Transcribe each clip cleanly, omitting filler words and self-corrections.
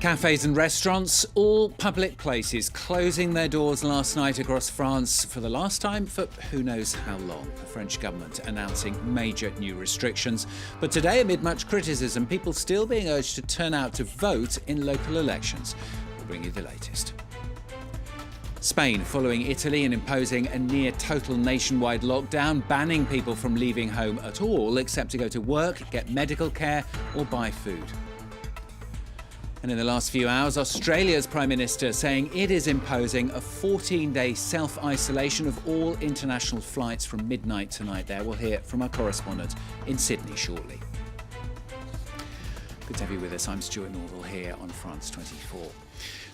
Cafes and restaurants, all public places, closing their doors last night across France for the last time for who knows how long. The French government announcing major new restrictions. But today, amid much criticism, people still being urged to turn out to vote in local elections. We'll bring you the latest. Spain following Italy and imposing a near-total nationwide lockdown, banning people from leaving home at all except to go to work, get medical care or buy food. And in the last few hours, Australia's Prime Minister saying it is imposing a 14-day self-isolation of all international flights from midnight tonight there. We'll hear from our correspondent in Sydney shortly. Good to have you with us. I'm Stuart Norville here on France 24.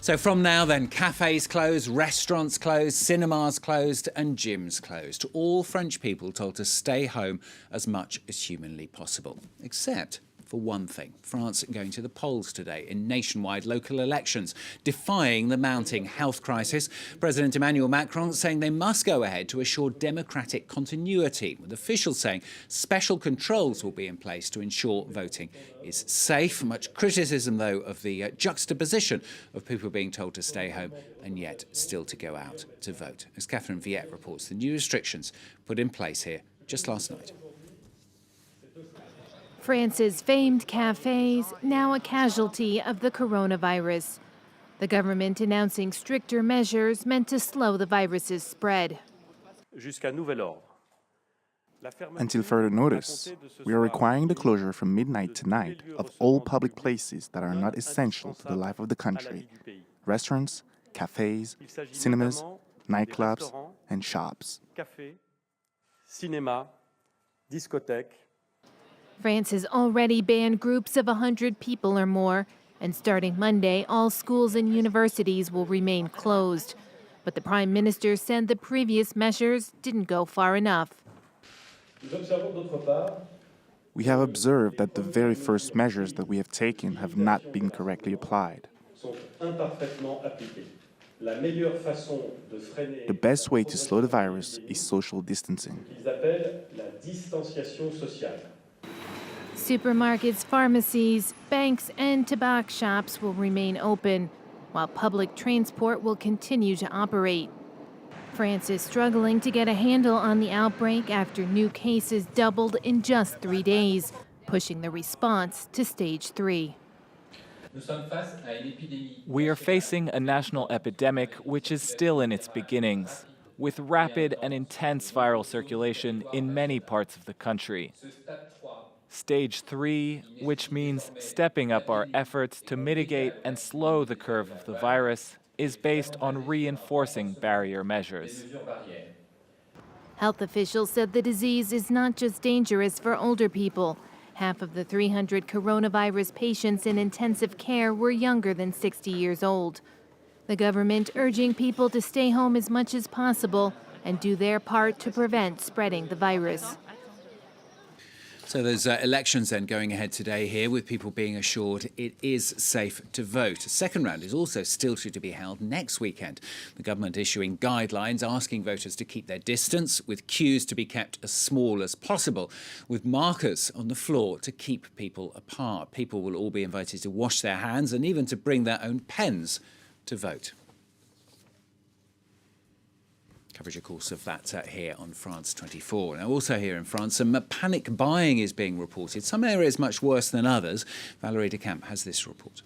So from now then, cafes closed, restaurants closed, cinemas closed and gyms closed. All French people told to stay home as much as humanly possible. Except for one thing, France going to the polls today in nationwide local elections, defying the mounting health crisis. President Emmanuel Macron saying they must go ahead to assure democratic continuity, with officials saying special controls will be in place to ensure voting is safe. Much criticism, though, of the juxtaposition of people being told to stay home and yet still to go out to vote. As Catherine Viette reports, the new restrictions put in place here just last night. France's famed cafes, now a casualty of the coronavirus. The government announcing stricter measures meant to slow the virus's spread. Until further notice, we are requiring the closure from midnight tonight of all public places that are not essential to the life of the country. Restaurants, cafes, cinemas, nightclubs, and shops. France has already banned groups of 100 people or more, and starting Monday, all schools and universities will remain closed. But the Prime Minister said the previous measures didn't go far enough. We have observed that the very first measures that we have taken have not been correctly applied. The best way to slow the virus is social distancing. Supermarkets, pharmacies, banks and tobacco shops will remain open, while public transport will continue to operate. France is struggling to get a handle on the outbreak after new cases doubled in just 3 days, pushing the response to stage 3. We are facing a national epidemic which is still in its beginnings, with rapid and intense viral circulation in many parts of the country. Stage 3, which means stepping up our efforts to mitigate and slow the curve of the virus, is based on reinforcing barrier measures. Health officials said the disease is not just dangerous for older people. Half of the 300 coronavirus patients in intensive care were younger than 60 years old. The government urging people to stay home as much as possible and do their part to prevent spreading the virus. So there's elections then going ahead today here, with people being assured it is safe to vote. A second round is also still to be held next weekend. The government issuing guidelines asking voters to keep their distance, with queues to be kept as small as possible, with markers on the floor to keep people apart. People will all be invited to wash their hands and even to bring their own pens to vote. Coverage, of course, of that here on France 24. Now, also here in France, some panic buying is being reported. Some areas much worse than others. Valerie de Camp has this report.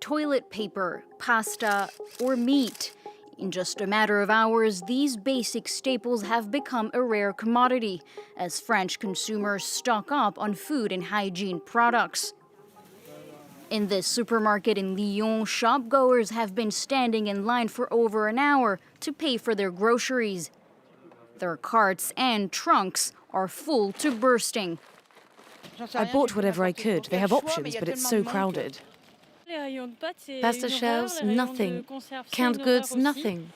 Toilet paper, pasta, or meat. In just a matter of hours, these basic staples have become a rare commodity as French consumers stock up on food and hygiene products. In this supermarket in Lyon, shopgoers have been standing in line for over an hour to pay for their groceries. Their carts and trunks are full to bursting. I bought whatever I could. They have options, but it's so crowded. Pasta shelves, nothing. Canned goods, nothing.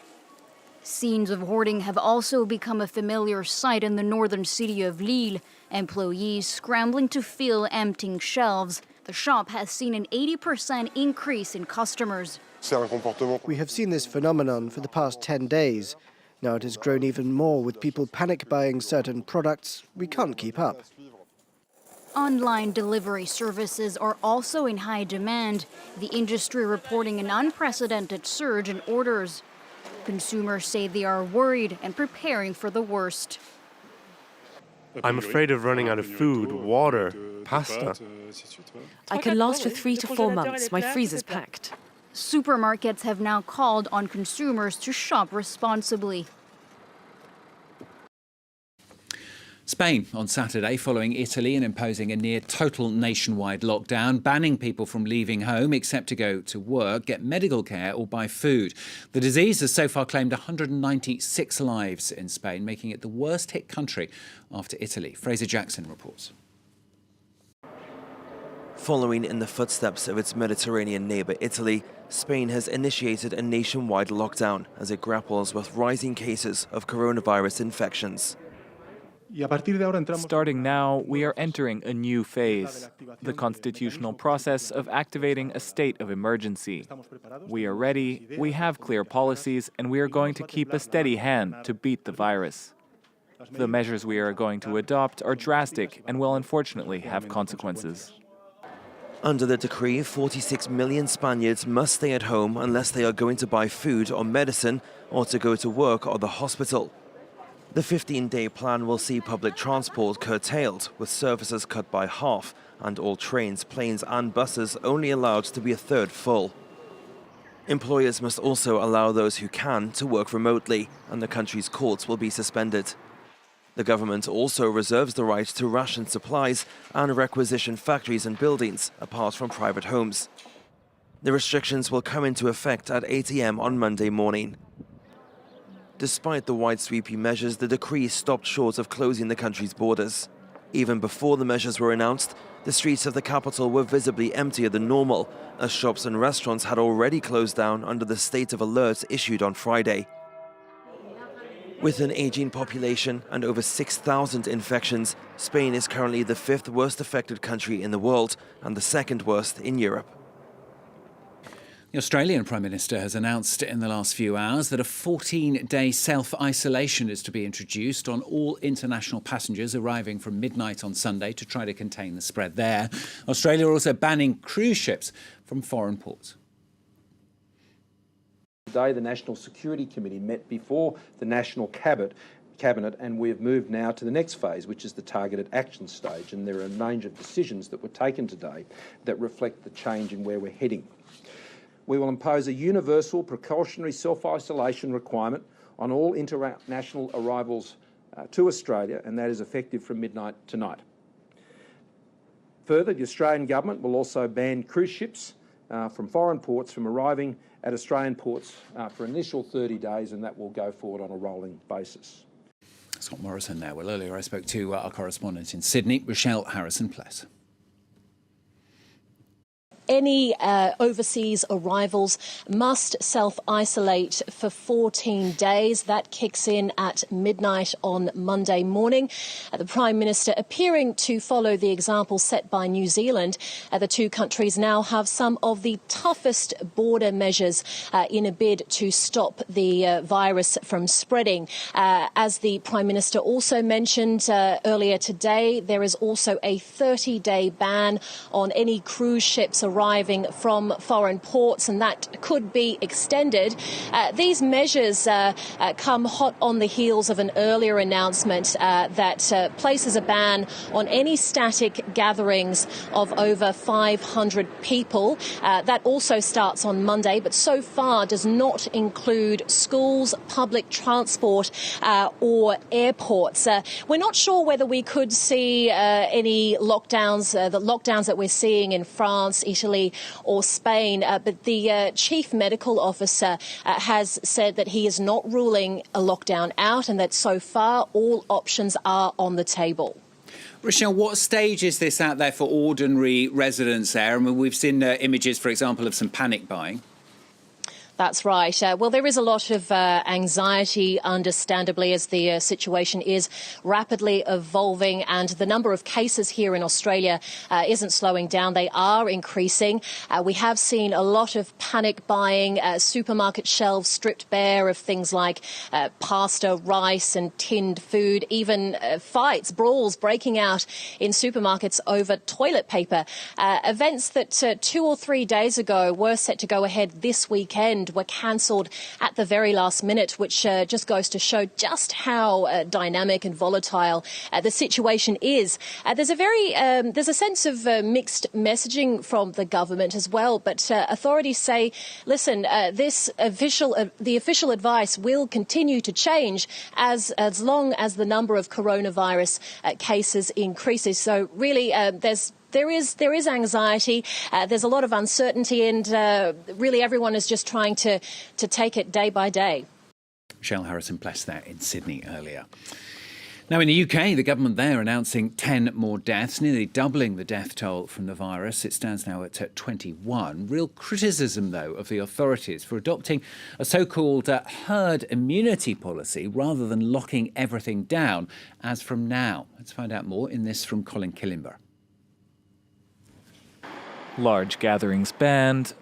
Scenes of hoarding have also become a familiar sight in the northern city of Lille. Employees scrambling to fill emptying shelves. The shop has seen an 80% increase in customers. We have seen this phenomenon for the past 10 days. Now it has grown even more, with people panic buying certain products. We can't keep up. Online delivery services are also in high demand, the industry reporting an unprecedented surge in orders. Consumers say they are worried and preparing for the worst. I'm afraid of running out of food, water, pasta. I can last for 3 to 4 months. My freezer's packed. Supermarkets have now called on consumers to shop responsibly. Spain on Saturday, following Italy and imposing a near total nationwide lockdown, banning people from leaving home except to go to work, get medical care or buy food. The disease has so far claimed 196 lives in Spain, making it the worst hit country after Italy. Fraser Jackson reports. Following in the footsteps of its Mediterranean neighbour Italy, Spain has initiated a nationwide lockdown as it grapples with rising cases of coronavirus infections. Starting now, we are entering a new phase, the constitutional process of activating a state of emergency. We are ready, we have clear policies, and we are going to keep a steady hand to beat the virus. The measures we are going to adopt are drastic and will unfortunately have consequences. Under the decree, 46 million Spaniards must stay at home unless they are going to buy food or medicine or to go to work or the hospital. The 15-day plan will see public transport curtailed, with services cut by half, and all trains, planes and buses only allowed to be a third full. Employers must also allow those who can to work remotely, and the country's courts will be suspended. The government also reserves the right to ration supplies and requisition factories and buildings, apart from private homes. The restrictions will come into effect at 8 a.m. on Monday morning. Despite the wide sweeping measures, the decree stopped short of closing the country's borders. Even before the measures were announced, the streets of the capital were visibly emptier than normal, as shops and restaurants had already closed down under the state of alert issued on Friday. With an aging population and over 6,000 infections, Spain is currently the 5th worst affected country in the world and the 2nd worst in Europe. The Australian Prime Minister has announced in the last few hours that a 14-day self-isolation is to be introduced on all international passengers arriving from midnight on Sunday to try to contain the spread there. Australia are also banning cruise ships from foreign ports. Today, the National Security Committee met before the National Cabinet, and we have moved now to the next phase, which is the targeted action stage. And there are a range of decisions that were taken today that reflect the change in where we're heading. We will impose a universal precautionary self-isolation requirement on all international arrivals to Australia, and that is effective from midnight tonight. Further, the Australian government will also ban cruise ships from foreign ports from arriving at Australian ports for an initial 30 days, and that will go forward on a rolling basis. Scott Morrison there. Well, earlier I spoke to our correspondent in Sydney, Rochelle Harrison-Pless. Any overseas arrivals must self-isolate for 14 days. That kicks in at midnight on Monday morning. The Prime Minister appearing to follow the example set by New Zealand. The two countries now have some of the toughest border measures in a bid to stop the virus from spreading. As the Prime Minister also mentioned earlier today, there is also a 30-day ban on any cruise ships arriving from foreign ports, and that could be extended. These measures come hot on the heels of an earlier announcement that places a ban on any static gatherings of over 500 people. That also starts on Monday, but so far does not include schools, public transport or airports. We're not sure whether we could see any lockdowns, the lockdowns that we're seeing in France, Italy or Spain, but the chief medical officer has said that he is not ruling a lockdown out and that so far all options are on the table. Rochelle, what stage is this out there for ordinary residents there? I mean, we've seen images, for example, of some panic buying. That's right. Well, there is a lot of anxiety, understandably, as the situation is rapidly evolving, and the number of cases here in Australia isn't slowing down. They are increasing. We have seen a lot of panic buying, supermarket shelves stripped bare of things like pasta, rice and tinned food, even fights, brawls breaking out in supermarkets over toilet paper. Events that 2 or 3 days ago were set to go ahead this weekend were cancelled at the very last minute, which just goes to show just how dynamic and volatile the situation is. There's a sense of mixed messaging from the government as well, but authorities say, listen, the official advice will continue to change as long as the number of coronavirus cases increases. So really, there is anxiety, there's a lot of uncertainty, and really everyone is just trying to take it day by day. Michelle Harrison-Pless there in Sydney earlier. Now in the UK, the government there announcing 10 more deaths, nearly doubling the death toll from the virus. It stands now at 21. Real criticism, though, of the authorities for adopting a so-called herd immunity policy rather than locking everything down as from now. Let's find out more in this from Colin Killimber. Large gatherings banned,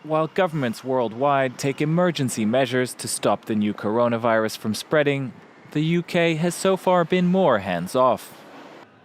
while governments worldwide take emergency measures to stop the new coronavirus from spreading, the UK has so far been more hands-off.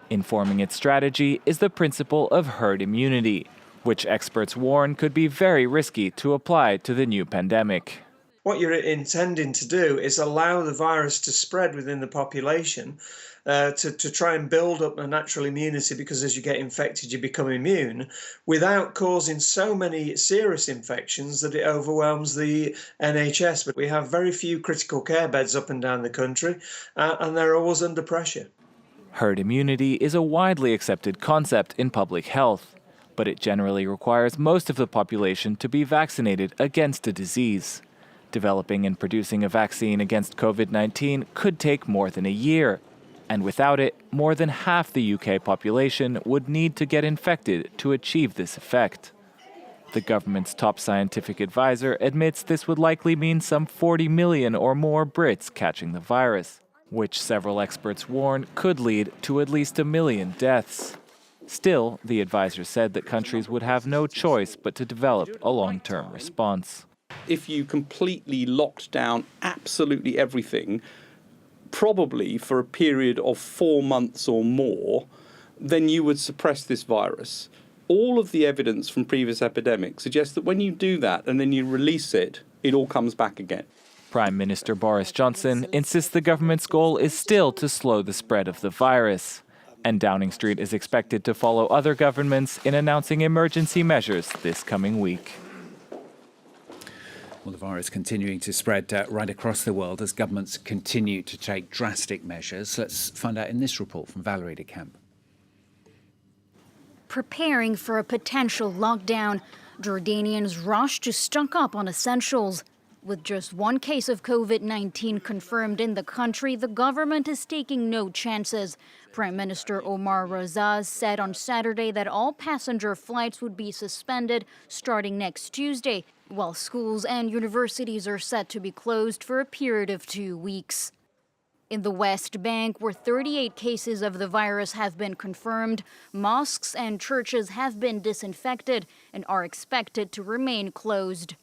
Informing its strategy is the principle of herd immunity, which experts warn could be very risky to apply to the new pandemic. What you're intending to do is allow the virus to spread within the population to try and build up a natural immunity, because as you get infected, you become immune, without causing so many serious infections that it overwhelms the NHS. But we have very few critical care beds up and down the country, and they're always under pressure. Herd immunity is a widely accepted concept in public health, but it generally requires most of the population to be vaccinated against a disease. Developing and producing a vaccine against COVID-19 could take more than a year. And without it, more than half the UK population would need to get infected to achieve this effect. The government's top scientific advisor admits this would likely mean some 40 million or more Brits catching the virus, which several experts warn could lead to at least 1 million deaths. Still, the advisor said that countries would have no choice but to develop a long-term response. If you completely locked down absolutely everything, probably for a period of 4 months or more, then you would suppress this virus. All of the evidence from previous epidemics suggests that when you do that and then you release it, it all comes back again. Prime Minister Boris Johnson insists the government's goal is still to slow the spread of the virus. And Downing Street is expected to follow other governments in announcing emergency measures this coming week. Well, the virus continuing to spread right across the world as governments continue to take drastic measures. Let's find out in this report from Valerie de Camp. Preparing for a potential lockdown, Jordanians rush to stock up on essentials. With just one case of COVID-19 confirmed in the country, the government is taking no chances. Prime Minister Omar Razaz said on Saturday that all passenger flights would be suspended starting next Tuesday, while schools and universities are set to be closed for a period of 2 weeks. In the West Bank, where 38 cases of the virus have been confirmed, mosques and churches have been disinfected and are expected to remain closed.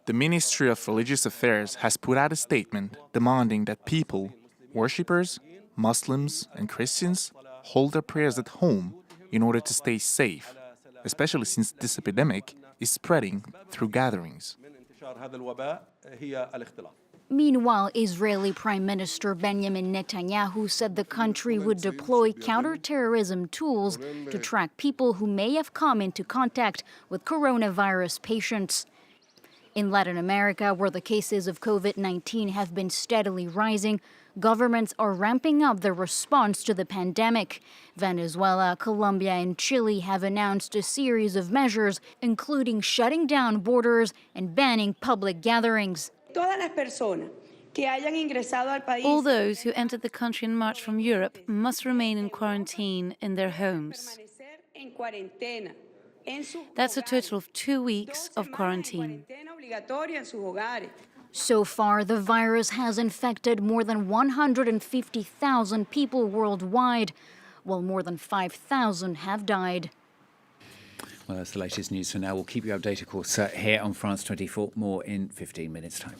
The Ministry of Religious Affairs has put out a statement demanding that people, worshippers, Muslims and Christians, hold their prayers at home in order to stay safe, especially since this epidemic is spreading through gatherings. Meanwhile, Israeli Prime Minister Benjamin Netanyahu said the country would deploy counterterrorism tools to track people who may have come into contact with coronavirus patients. In Latin America, where the cases of COVID-19 have been steadily rising, governments are ramping up their response to the pandemic. Venezuela, Colombia, and Chile have announced a series of measures, including shutting down borders and banning public gatherings. All those who entered the country in March from Europe must remain in quarantine in their homes. That's a total of 2 weeks of quarantine. So far, the virus has infected more than 150,000 people worldwide, while more than 5,000 have died. Well, that's the latest news for now. We'll keep you updated, of course, here on France 24. More in 15 minutes' time.